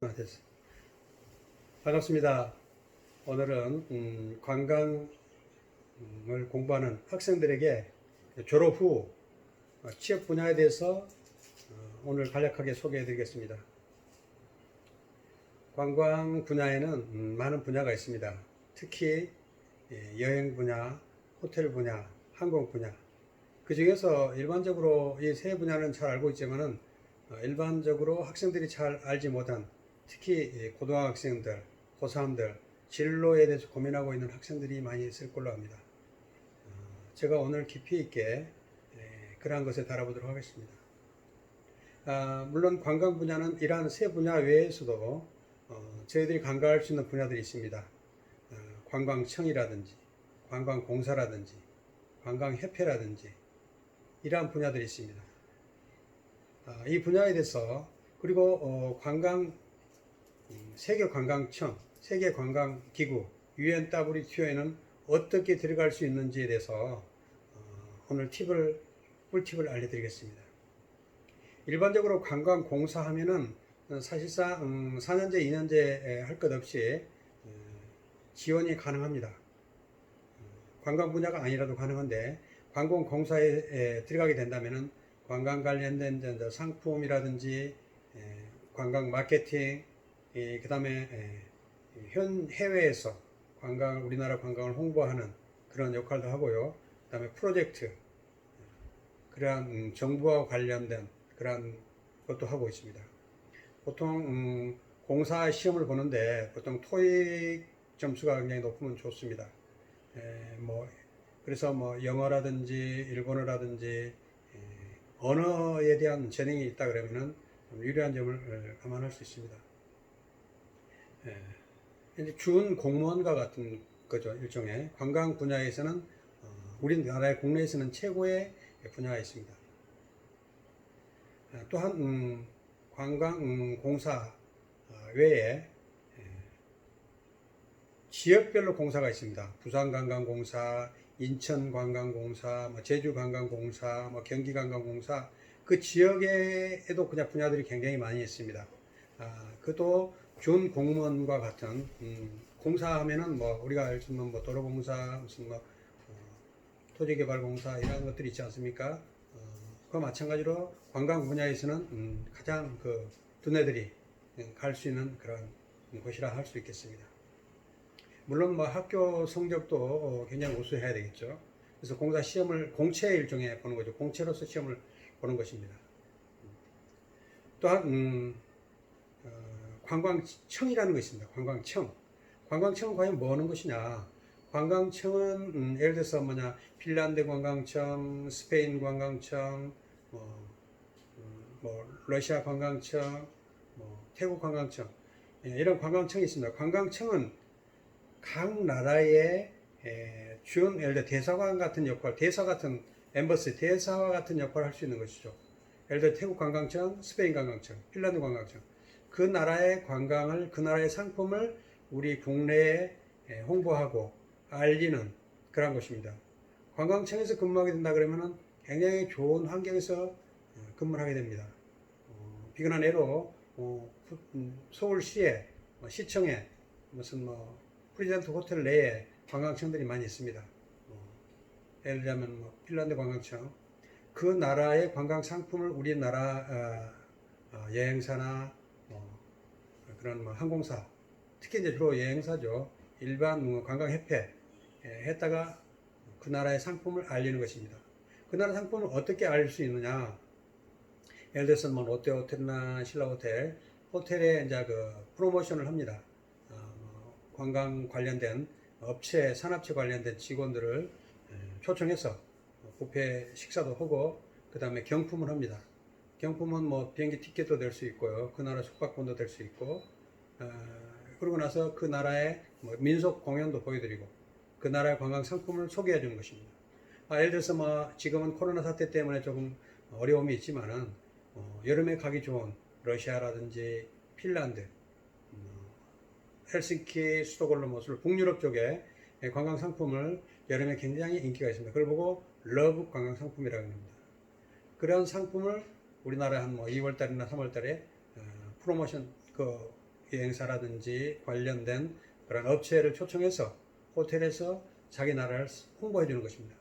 됐어. 반갑습니다. 오늘은 관광을 공부하는 학생들에게 졸업 후 취업 분야에 대해서 오늘 간략하게 소개해 드리겠습니다. 관광 분야에는 많은 분야가 있습니다. 특히 여행 분야, 호텔 분야, 항공 분야. 그 중에서 일반적으로 이 세 분야는 잘 알고 있지만은 일반적으로 학생들이 잘 알지 못한 특히 고등학생들, 고3들, 진로에 대해서 고민하고 있는 학생들이 많이 있을 걸로 합니다. 제가 오늘 깊이 있게 그러한 것에 달아보도록 하겠습니다. 물론 관광 분야는 이러한 세 분야 외에서도 저희들이 관광할 수 있는 분야들이 있습니다. 관광청이라든지, 관광공사라든지, 관광협회라든지 이러한 분야들이 있습니다. 이 분야에 대해서 그리고 세계관광청, 세계관광기구, UNWTO에는 어떻게 들어갈 수 있는지에 대해서 오늘 꿀팁을 알려드리겠습니다. 일반적으로 관광공사 하면은 사실상 4년제, 2년제 할 것 없이 지원이 가능합니다. 관광 분야가 아니라도 가능한데 관광공사에 들어가게 된다면은 관광 관련된 상품이라든지 관광 마케팅, 그 다음에 해외에서 우리나라 관광을 홍보하는 그런 역할도 하고요. 그 다음에 프로젝트, 그러한 정부와 관련된 그러한 것도 하고 있습니다. 보통 공사 시험을 보는데 보통 토익 점수가 굉장히 높으면 좋습니다. 그래서 영어라든지 일본어라든지 언어에 대한 재능이 있다 그러면은 유리한 점을 감안할 수 있습니다. 이제 준 공무원과 같은 거죠. 일종의 관광 분야에서는 우리나라의 국내에서는 최고의 분야가 있습니다. 또한 관광공사 외에 지역별로 공사가 있습니다. 부산관광공사, 인천관광공사, 제주관광공사, 경기관광공사, 그 지역에도 그냥 분야들이 굉장히 많이 있습니다. 그도 준 공무원과 같은 공사하면은 우리가 알 수 있는 도로공사, 무슨 토지개발공사 이런 것들이 있지 않습니까? 그와 마찬가지로 관광 분야에서는 가장 두뇌들이 갈 수 있는 그런 곳이라 할 수 있겠습니다. 물론 학교 성적도 굉장히 우수해야 되겠죠. 그래서 공사 시험을 공채 일종의 보는 거죠. 공채로서 시험을 보는 것입니다. 또한 관광청이라는 것이 있습니다. 관광청. 관광청은 과연 뭐 하는 것이냐? 관광청은 예를 들어서 핀란드 관광청, 스페인 관광청, 러시아 관광청, 태국 관광청, 이런 관광청이 있습니다. 관광청은 각 나라의 예를 들어 대사관 같은 역할, 대사 같은 엠버시, 대사와 같은 역할을 할 수 있는 것이죠. 예를 들어 태국 관광청, 스페인 관광청, 핀란드 관광청, 그 나라의 관광을, 그 나라의 상품을 우리 국내에 홍보하고 알리는 그런 것입니다. 관광청에서 근무하게 된다 그러면은 굉장히 좋은 환경에서 근무를 하게 됩니다. 비근한 예로 서울시에 시청에 무슨 프리젠트 호텔 내에 관광청들이 많이 있습니다. 예를 들자면 핀란드 관광청, 그 나라의 관광 상품을 우리나라 여행사나 그런 항공사, 특히 이제 주로 여행사죠. 일반 관광협회 했다가 그 나라의 상품을 알리는 것입니다. 그 나라 상품을 어떻게 알릴 수 있느냐? 예를 들어서 롯데호텔이나 신라호텔, 호텔에 이제 프로모션을 합니다. 관광 관련된 업체, 산업체 관련된 직원들을 초청해서 뷔페 식사도 하고, 그 다음에 경품을 합니다. 경품은 비행기 티켓도 될 수 있고요. 그 나라 숙박권도 될 수 있고, 그러고 나서 그 나라의 민속 공연도 보여드리고, 그 나라의 관광 상품을 소개해 주는 것입니다. 예를 들어서 지금은 코로나 사태 때문에 조금 어려움이 있지만은, 여름에 가기 좋은 러시아라든지 핀란드, 헬싱키, 스톡홀름, 오슬로, 북유럽 쪽에 관광 상품을 여름에 굉장히 인기가 있습니다. 그걸 보고 러브 관광 상품이라고 합니다. 그런 상품을 우리나라 한 2월 달이나 3월 달에 프로모션 여행사라든지 관련된 그런 업체를 초청해서 호텔에서 자기 나라를 홍보해 주는 것입니다.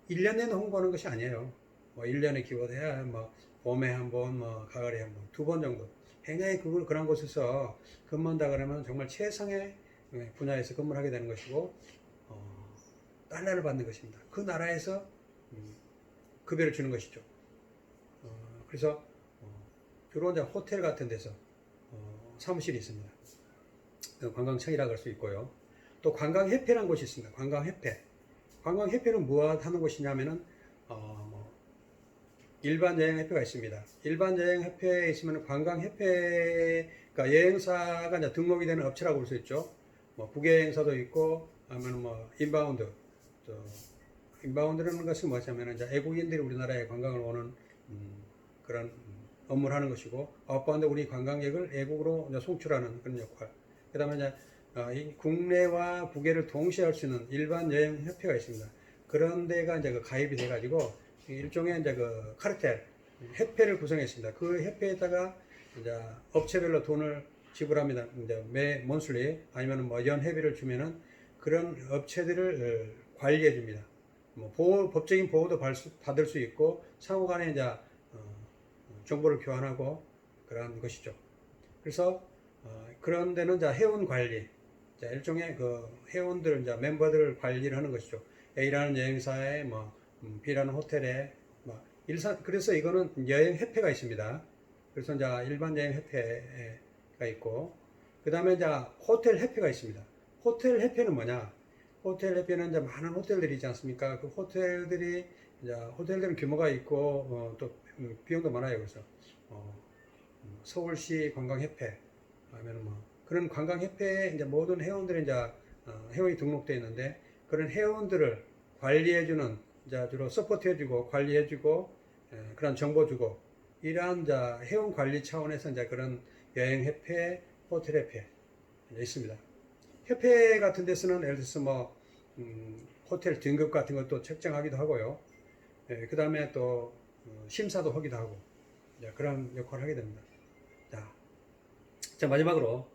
1년 내내 홍보하는 것이 아니에요. 뭐 1년에 기껏해야 뭐 봄에 한 번, 뭐 가을에 한 번, 2번 정도. 굉장히 그런 곳에서 근무한다 그러면 정말 최상의 분야에서 근무를 하게 되는 것이고, 달러를 받는 것입니다. 그 나라에서 급여를 주는 것이죠. 그래서 주로 이제 호텔 같은 데서 사무실이 있습니다. 관광청이라고 할 수 있고요. 또 관광협회라는 곳이 있습니다. 관광협회. 관광협회는 무엇 하는 곳이냐면은 일반 여행협회가 있습니다. 일반 여행협회에 있으면 관광협회가 여행사가 이제 등록이 되는 업체라고 볼 수 있죠. 뭐 국외여행사도 있고, 아니면 뭐 인바운드. 인바운드라는 것은 뭐냐면 이제 외국인들이 우리나라에 관광을 오는 그런 업무를 하는 것이고, 아웃바운드 우리 관광객을 외국으로 이제 송출하는 그런 역할. 그다음에 이제 이 국내와 국외를 동시에 할 수 있는 일반 여행 협회가 있습니다. 그런 데가 이제 그 가입이 돼가지고 일종의 이제 그 카르텔 협회를 구성했습니다. 그 협회에다가 이제 업체별로 돈을 지불합니다. 이제 매 monthly 아니면 뭐 연회비를 주면은 그런 업체들을 관리해 줍니다. 뭐 법적인 보호도 받을 수 있고 상호간에 이제 정보를 교환하고 그런 것이죠. 그래서 그런 데는 이제 회원 관리, 일종의 그 회원들 이제 멤버들 관리를 하는 것이죠. A라는 여행사에 뭐 B라는 호텔에 뭐 그래서 이거는 여행 협회가 있습니다. 그래서 이제 일반 여행 협회가 있고, 그 다음에 이제 호텔 협회가 있습니다. 호텔 협회는 뭐냐? 호텔 협회는 이제 많은 호텔들이 있지 않습니까? 그 호텔들은 규모가 있고 또 비용도 많아요. 그래서 서울시 관광협회 아니면 뭐 그런 관광협회에 이제 모든 회원들이 이제 회원이 등록되어 있는데, 그런 회원들을 관리해주는 이제 주로 서포트해주고 관리해주고 그런 정보 주고 이러한 이제 회원 관리 차원에서 이제 그런 여행협회, 호텔협회 있습니다. 협회 같은 데서는 예를 들어서 뭐 호텔 등급 같은 것도 책정하기도 하고요. 그 다음에 또 심사도 하기도 하고 그런 역할을 하게 됩니다. 자 마지막으로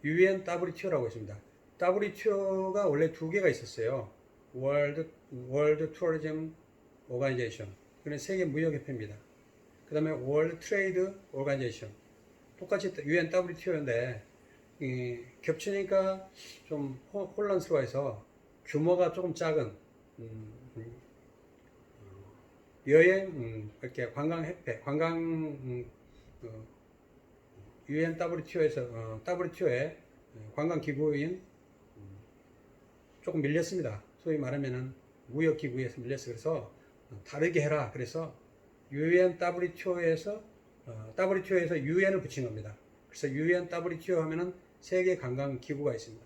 UNWTO라고 있습니다. WTO가 원래 두 개가 있었어요. World Tourism Organization. 그는 세계 무역협회입니다. 그 다음에 World Trade Organization. 똑같이 UNWTO인데 겹치니까 좀 혼란스러워해서 규모가 조금 작은 여행 이렇게 관광협회, UNWTO에서 WTO의 관광기구인 조금 밀렸습니다. 소위 말하면은 무역기구에서 밀렸어요. 그래서 다르게 해라. 그래서 UNWTO에서 WTO에서 UN을 붙인 겁니다. 그래서 UNWTO 하면은 세계 관광기구가 있습니다.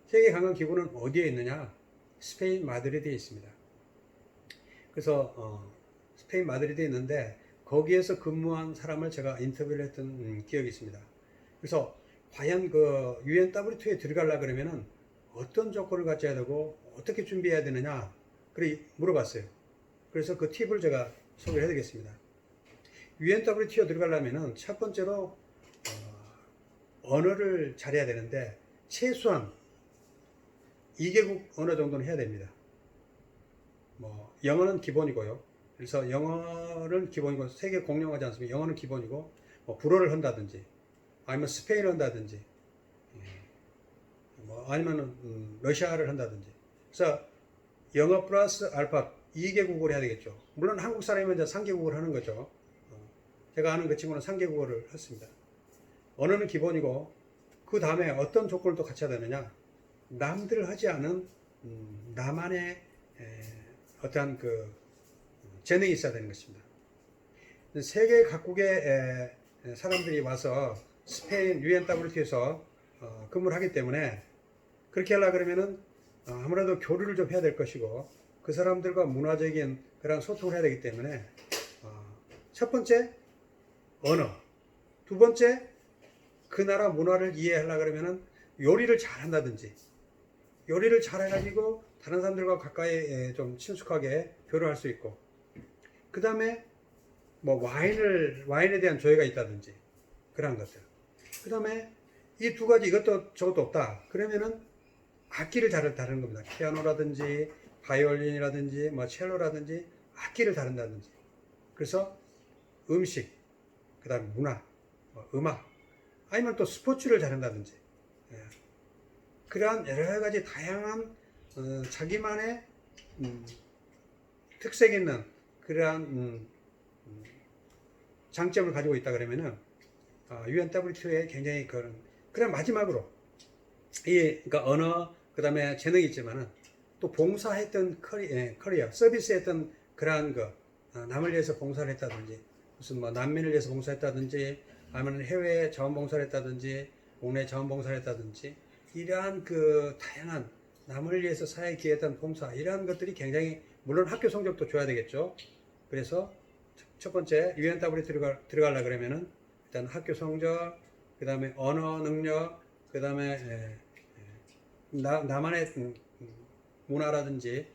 세계 관광기구는 어디에 있느냐? 스페인 마드리드에 있습니다. 그래서 스페인 마드리드에 있는데 거기에서 근무한 사람을 제가 인터뷰를 했던 기억이 있습니다. 그래서 과연 그 UNWTO에 들어가려 그러면은 어떤 조건을 갖춰야 되고 어떻게 준비해야 되느냐 그래 물어봤어요. 그래서 그 팁을 제가 소개를 해드리겠습니다. UNWTO 들어가려면은 첫 번째로 언어를 잘해야 되는데 최소한 2개국 언어 정도는 해야 됩니다. 뭐 영어는 기본이고요. 그래서 영어는 기본이고 세계 공용하지 않습니까? 영어는 기본이고 뭐 불어를 한다든지 아니면 스페인을 한다든지 뭐 아니면 러시아를 한다든지. 그래서 영어 플러스 알파 2개국어를 해야 되겠죠. 물론 한국 사람이면 이제 3개국어를 하는 거죠. 제가 아는 그 친구는 3개국어를 했습니다. 언어는 기본이고 그 다음에 어떤 조건을 또 갖춰야 되느냐? 남들 하지 않은 나만의 어떠한 그 재능이 있어야 되는 것입니다. 세계 각국의 사람들이 와서 스페인 UNWTO에서 근무를 하기 때문에 그렇게 하려고 그러면은 아무래도 교류를 좀 해야 될 것이고 그 사람들과 문화적인 그런 소통을 해야 되기 때문에 첫 번째 언어, 두 번째 그 나라 문화를 이해하려고 그러면은 요리를 잘 한다든지 요리를 잘 해가지고 다른 사람들과 가까이 좀 친숙하게 교류할 수 있고 그 다음에 뭐 와인에 대한 조예가 있다든지 그런 것들. 그 다음에 이 두 가지 이것도 저것도 없다. 그러면은 악기를 다루는 겁니다. 피아노라든지 바이올린이라든지 뭐 첼로라든지 악기를 다룬다든지. 그래서 음식, 그 다음에 문화, 음악, 아니면 또 스포츠를 다룬다든지. 예. 그러한 여러 가지 다양한 자기만의 특색 있는 그러한 장점을 가지고 있다 그러면은 UNWTO에 굉장히 그런 마지막으로 그러니까 언어 그 다음에 재능이 있지만은 또 봉사했던 커리어 서비스했던 그러한 남을 위해서 봉사를 했다든지 무슨 뭐 난민을 위해서 봉사했다든지 아니면 해외 자원봉사를 했다든지 국내 자원봉사를 했다든지 이러한 다양한 남을 위해서 사회에 기여했던 봉사 이러한 것들이 굉장히 물론 학교 성적도 줘야 되겠죠. 그래서 첫 번째 UNW 들어가려 그러면은 일단 학교 성적, 그 다음에 언어 능력, 그 다음에 나만의 문화라든지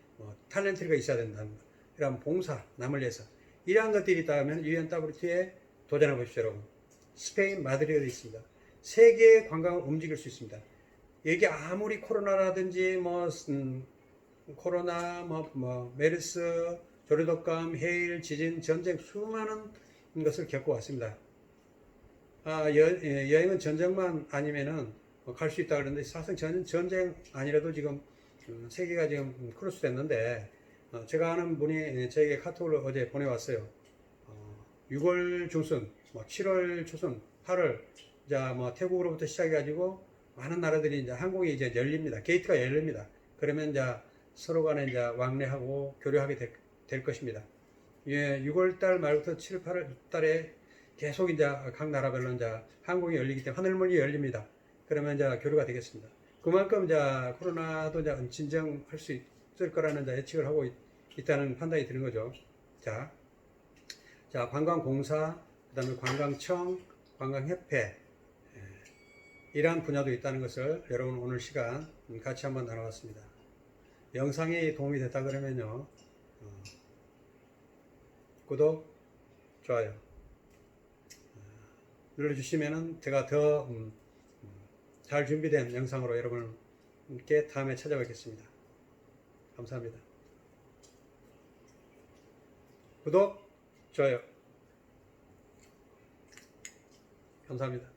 탤런트가 있어야 된다는 거. 이런 봉사, 남을 위해서 이러한 것들이 있다면 UNWTO에 도전해 보십시오, 여러분. 스페인 마드리드에 있습니다. 세계의 관광을 움직일 수 있습니다. 여기 아무리 코로나라든지 코로나, 메르스, 조류독감, 해일, 지진, 전쟁 수많은 것을 겪고 왔습니다. 여행은 전쟁만 아니면은 갈 수 있다 그러는데 사실 전쟁 아니라도 지금 세계가 지금 크로스 됐는데 제가 아는 분이 저에게 카톡을 어제 보내왔어요. 6월 중순, 7월 초순, 8월 태국으로부터 시작해가지고 많은 나라들이 이제 항공이 이제 열립니다. 게이트가 열립니다. 그러면 이제 서로 간에 이제 왕래하고 교류하게 될 것입니다. 6월 달 말부터 7, 8월 달에 계속 이제 각 나라별로 이제 항공이 열리기 때문에 하늘문이 열립니다. 그러면 이제 교류가 되겠습니다. 그만큼 이제 코로나도 이제 진정할 수 있을 거라는 이제 예측을 하고 있다는 판단이 드는 거죠. 자, 관광공사, 그다음에 관광청, 관광협회 이러한 분야도 있다는 것을 여러분 오늘 시간 같이 한번 나눠봤습니다. 영상이 도움이 됐다 그러면요, 구독, 좋아요 눌러주시면은 제가 더 잘 준비된 영상으로 여러분께 다음에 찾아뵙겠습니다. 감사합니다. 구독, 좋아요. 감사합니다.